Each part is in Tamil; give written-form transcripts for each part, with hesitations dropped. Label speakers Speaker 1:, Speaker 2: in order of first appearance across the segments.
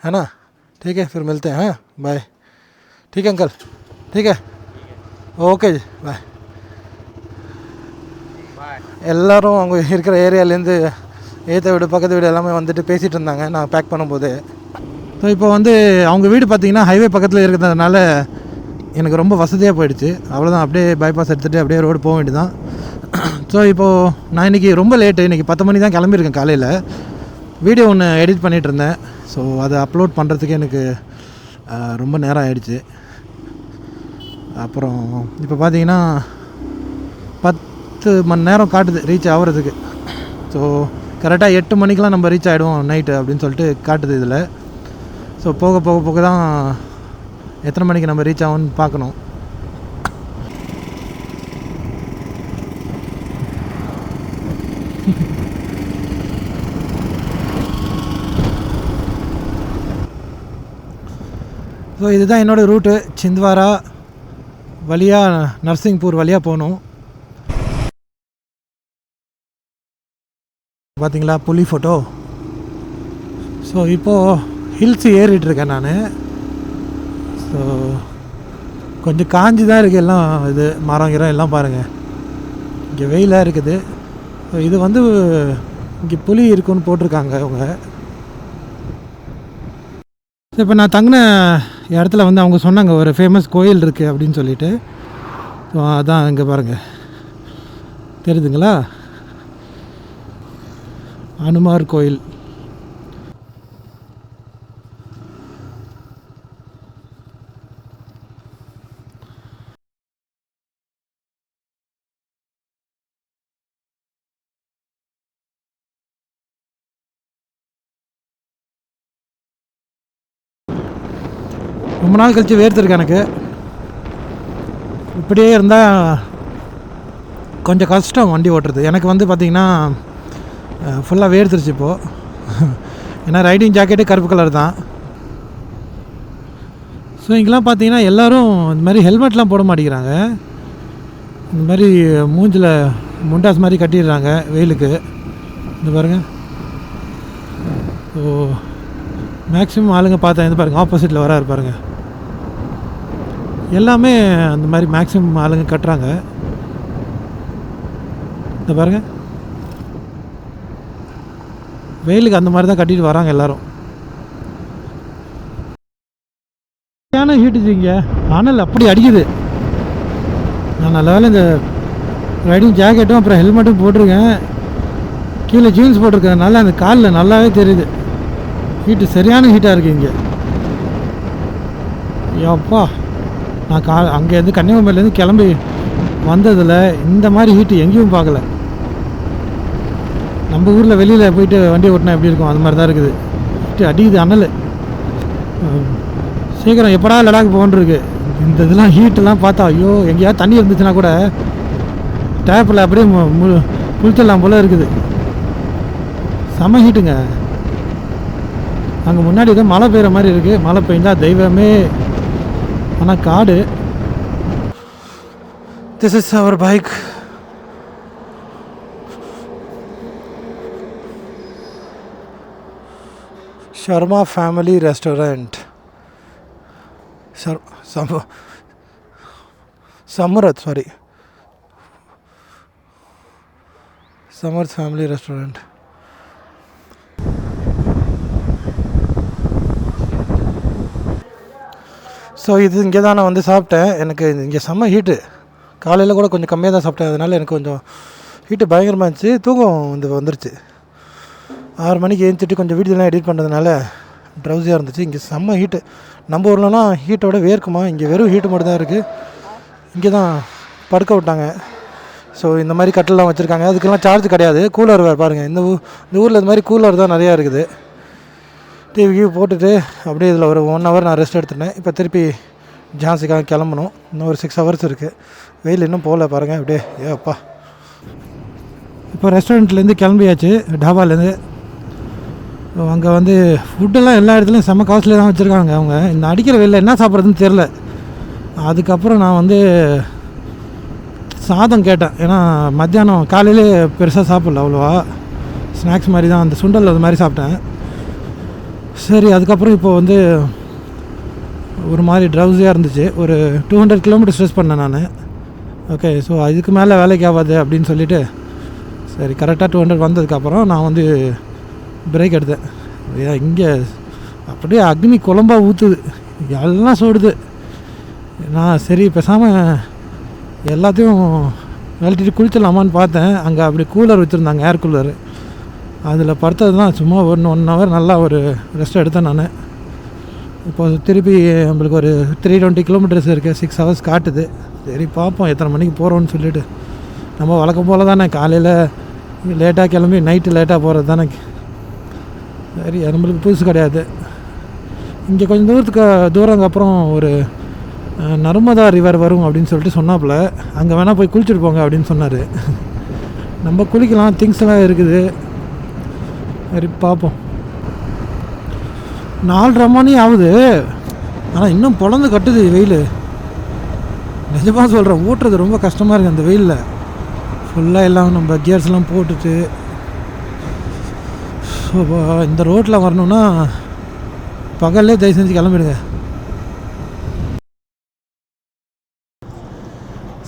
Speaker 1: है ना। ठीक है, फिर मिलते हैं। हाँ, बाय। ठीक है अंकल, ठीक है, ஓகே ஜி, பாய். எல்லோரும் அவங்க இருக்கிற ஏரியாலேருந்து ஏற்ற வீடு பக்கத்து வீடு எல்லாமே வந்துட்டு பேசிகிட்டு இருந்தாங்க நான் பேக் பண்ணும்போது. ஸோ இப்போ வந்து அவங்க வீடு பார்த்திங்கன்னா ஹைவே பக்கத்தில் இருக்கிறதுனால எனக்கு ரொம்ப வசதியாக போயிடுச்சு. அவ்வளோதான், அப்படியே பைபாஸ் எடுத்துகிட்டு அப்படியே ரோடு போக வேண்டியதான். ஸோ இப்போது நான் இன்றைக்கி ரொம்ப லேட்டு, இன்றைக்கி 10 மணி தான் கிளம்பியிருக்கேன் காலையில். வீடியோ ஒன்று எடிட் பண்ணிகிட்டு இருந்தேன். ஸோ அதை அப்லோட் பண்ணுறதுக்கு எனக்கு ரொம்ப நேரம் ஆகிடுச்சு. அப்புறம் இப்போ பார்த்தீங்கன்னா 10 மணி நேரம் காட்டுது ரீச் ஆகிறதுக்கு. ஸோ கரெக்டாக 8 மணிக்கெலாம் நம்ம ரீச் ஆகிடுவோம் நைட்டு அப்படின்னு சொல்லிட்டு காட்டுது இதில். ஸோ போக போக போக தான் எத்தனை மணிக்கு நம்ம ரீச் ஆகும்னு பார்க்கணும். ஸோ இதுதான் என்னோடய ரூட்டு. சிந்த்வாரா வழியாக நர்சிங்பூர் வழியாக போகணும். பார்த்தீங்களா புலி ஃபோட்டோ. ஸோ இப்போது ஹில்ஸ் ஏறிட்டுருக்கேன் நான். ஸோ கொஞ்சம் காஞ்சி தான் இருக்குது எல்லாம், இது மரம் கிரம் எல்லாம் பாருங்கள். இங்கே வெயிலாக இருக்குது. ஸோ இது வந்து இங்கே புலி இருக்குன்னு போட்டிருக்காங்க அவங்க. இப்போ நான் தங்கின இடத்துல வந்து அவங்க சொன்னாங்க ஒரு ஃபேமஸ் கோயில் இருக்குது அப்படின்னு சொல்லிட்டு. ஸோ அதான் இங்கே பாருங்கள், தெரியுதுங்களா, அனுமார் கோயில். ரொம்ப நாள் கழித்து வேர்த்துருக்கு எனக்கு. இப்படியே இருந்தால் கொஞ்சம் கஷ்டம் வண்டி ஓட்டுறது. எனக்கு வந்து பார்த்திங்கன்னா ஃபுல்லாக வேர்த்துருச்சு இப்போது. ஏன்னா ரைடிங் ஜாக்கெட்டு கருப்பு கலர் தான். ஸோ இங்கெல்லாம் பார்த்தீங்கன்னா எல்லோரும் இந்த மாதிரி ஹெல்மெட்லாம் போட மாட்டேங்கிறாங்க. இந்த மாதிரி மூஞ்சில் முண்டாஸ் மாதிரி கட்டிடுறாங்க வெயிலுக்கு. இந்த பாருங்கள். ஸோ மேக்ஸிமம் ஆளுங்க பார்த்தேன், இது பாருங்கள் ஆப்போசிட்டில் வராரு பாருங்கள். எல்லாமே அந்த மாதிரி மேக்ஸிமம் ஆளுங்க கட்டுறாங்க. இந்த பாருங்கள், வெயிலுக்கு அந்த மாதிரி தான் கட்டிட்டு வராங்க எல்லோரும். ஏன்னா ஹீட்டு இங்கே ஆனால் அப்படி அடிக்குது. நான் நல்ல வேலை இந்த ரைடிங் ஜாக்கெட்டும் அப்புறம் ஹெல்மெட்டும் போட்டிருக்கேன். கீழே ஜீன்ஸ் போட்டிருக்கறதுனால அந்த காலில் நல்லாவே தெரியுது. ஹீட்டு சரியான ஹீட்டாக இருக்குது இங்கே. யப்பா, நான் அங்கேருந்து கன்னியாகுமரியிலேருந்து கிளம்பி வந்ததில் இந்த மாதிரி ஹீட்டு எங்கேயும் பார்க்கல. நம்ம ஊரில் வெளியில் போயிட்டு வண்டி ஓட்டினா எப்படி இருக்கும், அது மாதிரி தான் இருக்குது. ஹீட்டு அடிக்குது, அனல். சீக்கிரம் எப்படா லடாக் போகணுருக்கு. இந்த இதெல்லாம் ஹீட்டெல்லாம் பார்த்தா ஐயோ, எங்கேயாவது தண்ணி இருந்துச்சுன்னா கூட டேப்பில் அப்படியே குளிச்சிடலாம் போல் இருக்குது. செம ஹீட்டுங்க. அங்கே முன்னாடி ஏதோ மழை பெய்கிற மாதிரி இருக்குது. மழை பெய்ந்தால் தெய்வமே. ஆனால் காடு. This is our bike. Sharma family restaurant. Samarth family restaurant. So இது இங்கே தான் நான் வந்து சாப்பிட்டேன். எனக்கு இங்கே செம்ம ஹீட்டு. காலையில் கூட கொஞ்சம் கம்மியாக தான் சாப்பிட்டேன். அதனால் எனக்கு கொஞ்சம் ஹீட்டு பயங்கரமாக இருந்துச்சு. தூக்கம் வந்துருச்சு. 6 மணிக்கு எழுந்திட்டு கொஞ்சம் வீடியோலாம் எடிட் பண்ணுறதுனால ட்ரௌசியாக இருந்துச்சு. இங்கே செம்ம ஹீட்டு. நம்ம ஊர்லலாம் ஹீட்டோட வேர்க்குமா, இங்கே வெறும் ஹீட்டு மட்டும் தான் இருக்குது. இங்கே தான் படுக்க விட்டாங்க. ஸோ இந்த மாதிரி கட்டெல்லாம் வச்சுருக்காங்க. அதுக்கெல்லாம் சார்ஜ் கிடையாது. கூலர் பாருங்கள், இந்த ஊரில் இந்த மாதிரி கூலர் தான் நிறையா இருக்குது. டிவி போட்டுட்டு அப்படியே இதில் ஒரு 1 ஹவர் நான் ரெஸ்ட் எடுத்துட்டேன். இப்போ திருப்பி ஜான்சிக்காக கிளம்பணும். இன்னும் ஒரு 6 ஹவர்ஸ் இருக்குது. வெயில் இன்னும் போகல பாருங்கள் அப்படியே. அப்பா, இப்போ ரெஸ்டாரண்ட்லேருந்து கிளம்பியாச்சு, டாபாலேருந்து. அங்கே வந்து ஃபுட்டெல்லாம் எல்லா இடத்துலையும் செம்ம காஸ்ட்லியாக தான் வச்சுருக்காங்க அவங்க. இந்த அடிக்கிற வெயிலில் என்ன சாப்பிட்றதுன்னு தெரில. அதுக்கப்புறம் நான் வந்து சாதம் கேட்டேன். ஏன்னா மத்தியானம் காலையிலே பெருசாக சாப்பிடல, அவ்வளோவா ஸ்நாக்ஸ் மாதிரி தான் அந்த சுண்டல் அது மாதிரி சாப்பிட்டேன். சரி, அதுக்கப்புறம் இப்போ வந்து ஒரு மாதிரி ட்ரௌஸியாக இருந்துச்சு. ஒரு 200 கிலோமீட்டர் ஸ்ட்ரெஸ் பண்ணேன் நான். ஓகே, ஸோ அதுக்கு மேலே வேலைக்கு ஆகாது அப்படின்னு சொல்லிவிட்டு சரி கரெக்டாக 200 வந்ததுக்கப்புறம் நான் வந்து பிரேக் எடுத்தேன். இங்கே அப்படியே அக்னி குழம்பாக ஊற்றுது, எல்லாம் சுடுது. நான் சரி பேசாமல் எல்லாத்தையும் கழட்டிட்டு குளிச்சிடலாமான்னு பார்த்தேன். அங்கே அப்படி கூலர் வச்சுருந்தாங்க, ஏர் கூலர். அதில் படுத்தது தான் சும்மா 1 ஹவர் நல்லா ஒரு ரெஸ்ட் எடுத்தேன் நான். இப்போ திருப்பி நம்மளுக்கு ஒரு 320 கிலோமீட்டர்ஸ் இருக்குது, 6 ஹவர்ஸ் காட்டுது. சரி பார்ப்போம் எத்தனை மணிக்கு போகிறோன்னு சொல்லிவிட்டு. நம்ம வழக்கம் போல் தானே காலையில் லேட்டாக கிளம்பி நைட்டு லேட்டாக போகிறது தானே. சரி, நம்மளுக்கு புதுசு கிடையாது. இங்கே கொஞ்சம் தூரத்துக்கு அப்புறம் ஒரு நர்மதா ரிவர் வரும் அப்படின்னு சொல்லிட்டு சொன்னாப்புல. அங்கே வேணால் போய் குளிச்சுட்டு போங்க அப்படின்னு சொன்னார். நம்ம குளிக்கலாம், திங்ஸ்லாம் இருக்குது. சரி பார்ப்போம். 4:30 மணி ஆகுது, ஆனால் இன்னும் பொழந்து கட்டுது வெயில். நிஜமாக சொல்கிறேன், ஓட்டுறது ரொம்ப கஷ்டமாக இருக்குது அந்த வெயிலில். ஃபுல்லாக எல்லாம் நம்ம கியர்ஸ்லாம் போட்டுட்டு இந்த ரோட்டில் வரணுன்னா பகல்லே தயவு செஞ்சு கிளம்பிடுங்க.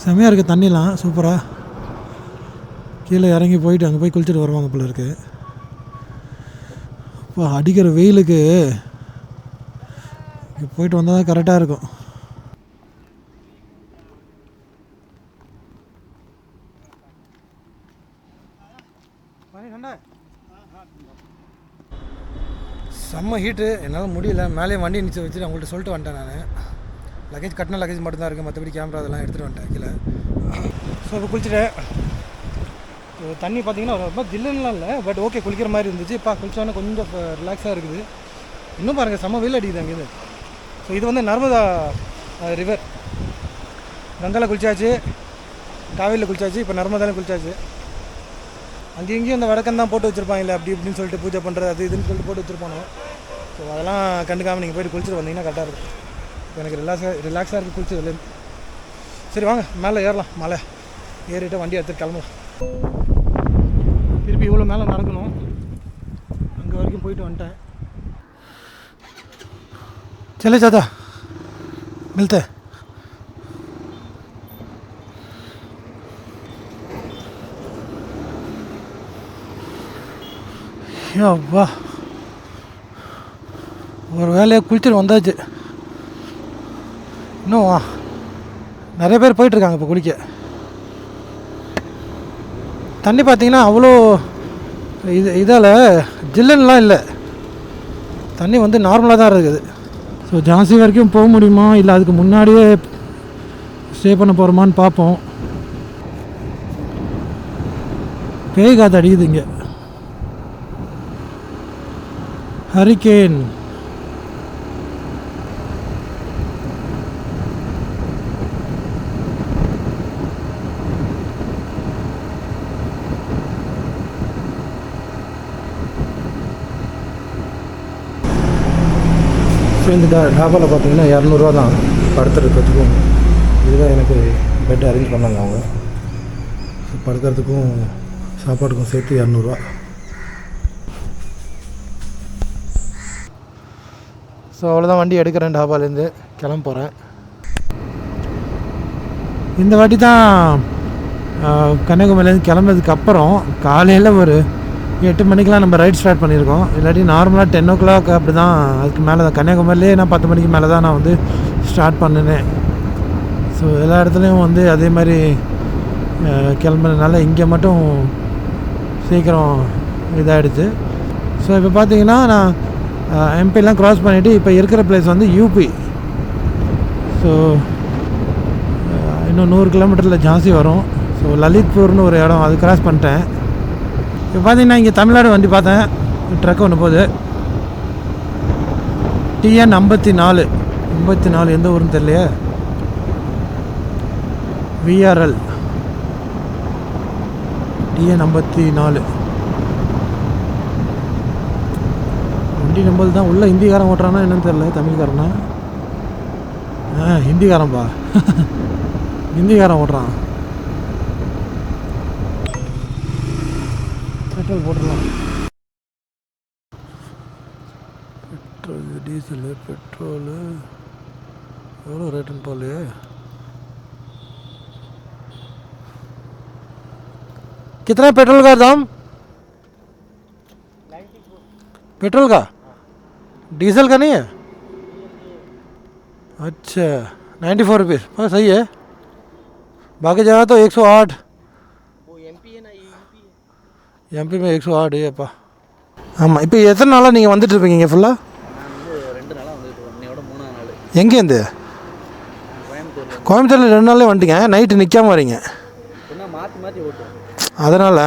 Speaker 1: செம்மையாக இருக்குது தண்ணிலாம், சூப்பராக. கீழே இறங்கி போயிட்டு அங்கே போய் குளிச்சுட்டு வருவாங்க போல இருக்குது. இப்போ அடிக்கிற வெயிலுக்கு போயிட்டு வந்தால் தான் கரெக்டாக இருக்கும். செம்ம ஹீட்டு, என்னால் முடியல. மேலே வண்டி நிச்சயம் வச்சுட்டு அவங்கள்ட்ட சொல்லிட்டு வந்துட்டேன் நான். லக்கேஜ் கட்டின லக்கேஜ் மட்டும்தான் இருக்குது, மற்றபடி கேமரா அதெல்லாம் எடுத்துகிட்டு வந்துட்டேன் கீழே. ஸோ இப்போ குளிச்சுட்டேன். தண்ணி பார்த்திங்கன்னா ரொம்ப ஜில்லுன்னுலாம் இல்லை, பட் ஓகே குளிக்கிற மாதிரி இருந்துச்சு. இப்போ குளிச்சோன்னா கொஞ்சம் ரிலாக்ஸாக இருக்குது. இன்னும் பாருங்கள் செம்ம வெயில் அடிக்குது அங்கேருந்து. ஸோ இது வந்து நர்மதா ரிவர். கங்காவில் குளிச்சாச்சு, காவேரியில் குளிச்சாச்சு, இப்போ நர்மதாவில் குளிச்சாச்சு. அங்கேயும் இங்கேயும் இந்த வடக்கம் தான் போட்டு வச்சுருப்பாங்க, அப்படி இப்படின்னு சொல்லிட்டு பூஜை பண்ணுறது அது இதுன்னு சொல்லிட்டு போட்டு வச்சுருப்பானோ. ஸோ அதெல்லாம் கண்டுக்காமல் நீங்கள் போய்ட்டு குளிச்சுட்டு வந்தீங்கன்னா கரெக்டாக இருக்கும். இப்போ எனக்கு ரிலாக்ஸாக இருக்குது குளிச்சதுலேருந்து. சரி வாங்க மேலே ஏறலாம். மலை ஏறிட்டு வண்டி எடுத்துகிட்டு கிளம்பலாம். திருப்பி இவ்வளோ மேலே நடக்கணும், அங்கே வரைக்கும் போயிட்டு வந்துட்டேன். चले दादा मिलते हैं. வா, ஒரு வேலையை குளிச்சுட்டு வந்தாச்சு. இன்னும் நிறைய பேர் போயிட்டுருக்காங்க இப்போ குளிக்க. தண்ணி பார்த்தீங்கன்னா அவ்வளோ இதால் ஜில்லுன்னெலாம் இல்லை, தண்ணி வந்து நார்மலாக தான் இருக்குது. ஸோ ஜான்சி வரைக்கும் போக முடியுமா இல்லை அதுக்கு முன்னாடியே ஸ்டே பண்ண போகிறோமான்னு பார்ப்போம். பேய் காற்று அடிக்குது இங்கே, ஹரிகேன். ஸோ இந்த டாபாவில் பார்த்தீங்கன்னா 200 தான் படுத்துறதுக்கும். இதுதான் எனக்கு பெட் அரேஞ்ச் பண்ணாங்க அவங்க. ஸோ படுக்கிறதுக்கும் சாப்பாட்டுக்கும் சேர்த்து 200. ஸோ அவ்வளோதான், வண்டி எடுக்கிறேன். டாபாலேருந்து கிளம்ப போகிறேன். இந்த வாட்டி தான் கன்னியாகுமரியிலேருந்து கிளம்புறதுக்கப்புறம் காலையில் ஒரு 8 மணிக்கெலாம் நம்ம ரைட் ஸ்டார்ட் பண்ணியிருக்கோம். இல்லாட்டி நார்மலாக 10 o'clock அப்படி தான். அதுக்கு மேலே தான் கன்னியாகுமரியிலே நான் 10 மணிக்கு மேலே தான் நான் வந்து ஸ்டார்ட் பண்ணினேன். ஸோ எல்லா இடத்துலையும் வந்து அதே மாதிரி கிளம்புறதுனால இங்கே மட்டும் சீக்கிரம் இதாகிடுச்சு. ஸோ இப்போ பார்த்தீங்கன்னா நான் எம்பிலாம் க்ராஸ் பண்ணிவிட்டு இப்போ இருக்கிற பிளேஸ் வந்து யூபி. ஸோ இன்னும் 100 கிலோமீட்டரில் ஜாஸ்தி வரும். ஸோ லலித்பூர்னு ஒரு இடம், அது க்ராஸ் பண்ணிட்டேன். இப்போ பார்த்தீங்கன்னா இங்கே தமிழ்நாடு வண்டி பார்த்தேன், ட்ரக் ஒன்று போகுது. TN 54 எந்த ஊருன்னு தெரியலையே. VRL TN 54 வண்டி நம்பல் தான். உள்ள ஹிந்திக்காரன் ஓட்டுறானா என்னன்னு தெரியல, தமிழ்காரனா? ஹிந்திக்காரன்பா. ஹிந்திக்காரன் ஓட்டுறான். பெட்ரோல் போட்டுடலாம். டீசலு பெட்ரோலு எவ்வளோ ரேட்டுன்னு போகலையே. कितना पेट्रोल का दाम? पेट्रोल का, डीजल का नहीं है? अच्छा 94 रुपीज़, हाँ सही है. बाकी जगह तो 108.
Speaker 2: वो एमपी है ना, ये यूपी है.
Speaker 1: எம்பி में 108 ஏப்பா. ஆமாம். இப்போ எத்தனை நாளாக நீங்கள் வந்துட்டு இருப்பீங்க இங்கே ஃபுல்லாக?
Speaker 2: நான் 2 நாளாக வந்துட்டு இருக்கோம். இன்னையோட 3ஆவது நாள்.
Speaker 1: எங்கேருந்து?
Speaker 2: கோயம்புத்தூர்ல.
Speaker 1: கோயம்புத்தூரில் 2 நாள்லேயே வந்துட்டீங்க. நைட்டு நிற்காம வரீங்க.
Speaker 2: இன்னும் மாற்றி மாற்றி ஓட்டுவோம்.
Speaker 1: அதனால்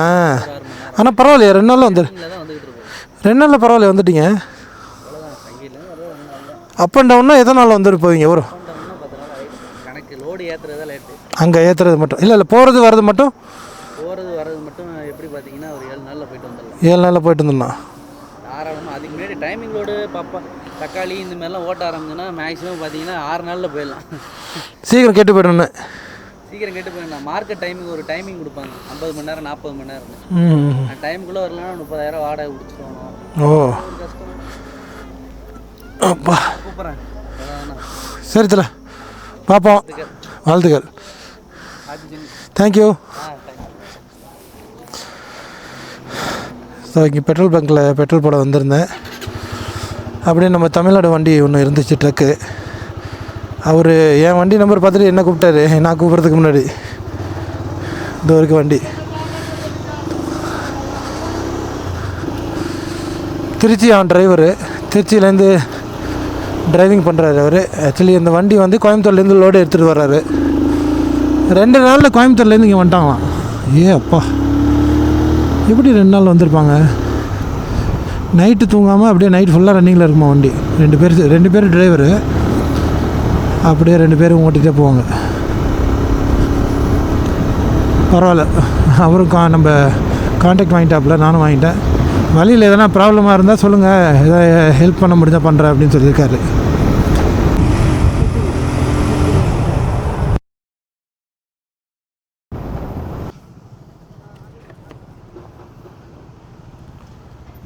Speaker 1: ஆனால் பரவாயில்லையா, 2 நாளில் வந்து
Speaker 2: இங்கே தான் வந்துகிட்டு இருக்கோம்.
Speaker 1: 2 நாளில் பரவாயில்ல வந்துட்டீங்க.
Speaker 2: அவ்வளோதான், சங்கிலேருந்து வரது 2 நாள்.
Speaker 1: அப் அண்ட் டவுன்னா எத்தனை நாள் வந்துட்டு போவீங்க? ஒரு
Speaker 2: 10 நாள் ஆகிடும். கணக்கு லோடு ஏற்றுறதா லேட்டு.
Speaker 1: அங்கே ஏற்றுறது மட்டும் இல்லை, போகிறது வர்றது மட்டும்?
Speaker 2: போகிறது வர்றது மட்டும் எப்படி பார்த்தீங்கன்னா ஒரு 7 நாளில் போயிட்டு வந்துடலாம்.
Speaker 1: 7 நாளில் போயிட்டு இருந்தோம்னா
Speaker 2: தாராளமாக. அதுக்கு முன்னாடி டைமிங் லோடு தக்காளி இந்த மாதிரிலாம் ஓட்ட ஆரம்பிச்சுன்னா மேக்ஸிமம் பார்த்தீங்கன்னா 6 நாளில் போயிடலாம்.
Speaker 1: சீக்கிரம் கேட்டு போய்டணும்.
Speaker 2: சீக்கிரம் கேட்டு போயிடலாம். மார்க்கெட் டைமிங் ஒரு டைமிங் கொடுப்பாங்க, 50 மணி நேரம் 40 மணி நேரம். அந்த டைமுக்குள்ளே வரலன்னா 30,000 வாடகை கொடுத்துருவோம்.
Speaker 1: ஓ
Speaker 2: கஷ்டம்.
Speaker 1: அப்பா
Speaker 2: கூப்பிட்றேன்.
Speaker 1: சரி தல, பார்ப்போம். வாழ்த்துக்கள். தேங்க்யூ. ஸோ இங்கே பெட்ரோல் பங்க்கில் பெட்ரோல் போட வந்திருந்தேன். அப்படியே நம்ம தமிழ்நாடு வண்டி ஒன்று இருந்துச்சு, ட்ரக்கு. அவர் என் வண்டி நம்பர் பார்த்துட்டு என்ன கூப்பிட்டாரு, நான் கூப்பிட்றதுக்கு முன்னாடி. இந்த வரைக்கும் வண்டி திருச்சி. அவன் டிரைவரு திருச்சியிலேருந்து டிரைவிங் பண்ணுறாரு அவர். ஆக்சுவலி இந்த வண்டி வந்து கோயம்புத்தூர்லேருந்து லோடு எடுத்துகிட்டு வர்றாரு. 2 நாளில் கோயம்புத்தூர்லேருந்து இங்கே வந்துட்டாங்களாம். அப்பா, எப்படி 2 நாள் வந்திருப்பாங்க? நைட்டு தூங்காமல் அப்படியே நைட் ஃபுல்லாக ரன்னிங்கில் இருக்குமா வண்டி. 2 பேர் டிரைவரு, அப்படியே 2 பேரும் ஓட்டிகிட்டே போவாங்க. பரவாயில்ல, அவரும் நம்ம கான்டாக்ட் வாங்கிட்டாப்புல, நானும் வாங்கிட்டேன். வழியில் எதனா ப்ராப்ளமாக இருந்தால் சொல்லுங்கள், எதாவது ஹெல்ப் பண்ண முடிஞ்சால் பண்ணுறேன் அப்படின்னு சொல்லியிருக்காரு.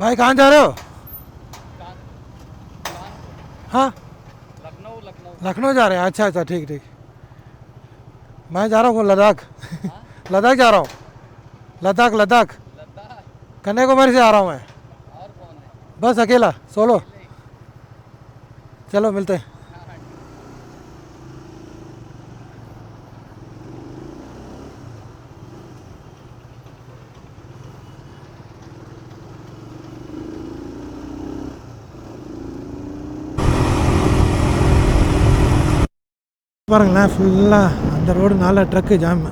Speaker 1: भाई कहाँ जा रहे हो? हाँ, लखनऊ जा रहे हैं. अच्छा अच्छा, ठीक ठीक. मैं जा रहा हूँ लद्दाख. लद्दाख जा रहा हूँ. लद्दाख कन्याकुमारी से आ रहा हूँ मैं. बस अकेला, सोलो. चलो मिलते हैं. பாருங்களேன், ஃபுல்லாக அந்த ரோடு 4 ட்ரக்கு ஜாம்.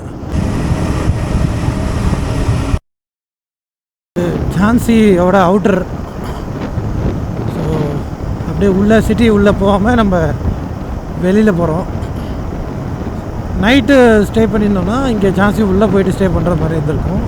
Speaker 1: ஜான்சியோட அவுட்டர். ஸோ அப்படியே உள்ள சிட்டி உள்ளே போகாமல் நம்ம வெளியில் போகிறோம். நைட்டு ஸ்டே பண்ணியிருந்தோம்னா இங்கே ஜான்சி உள்ளே போயிட்டு ஸ்டே பண்ணுற மாதிரி இருந்திருக்கும்.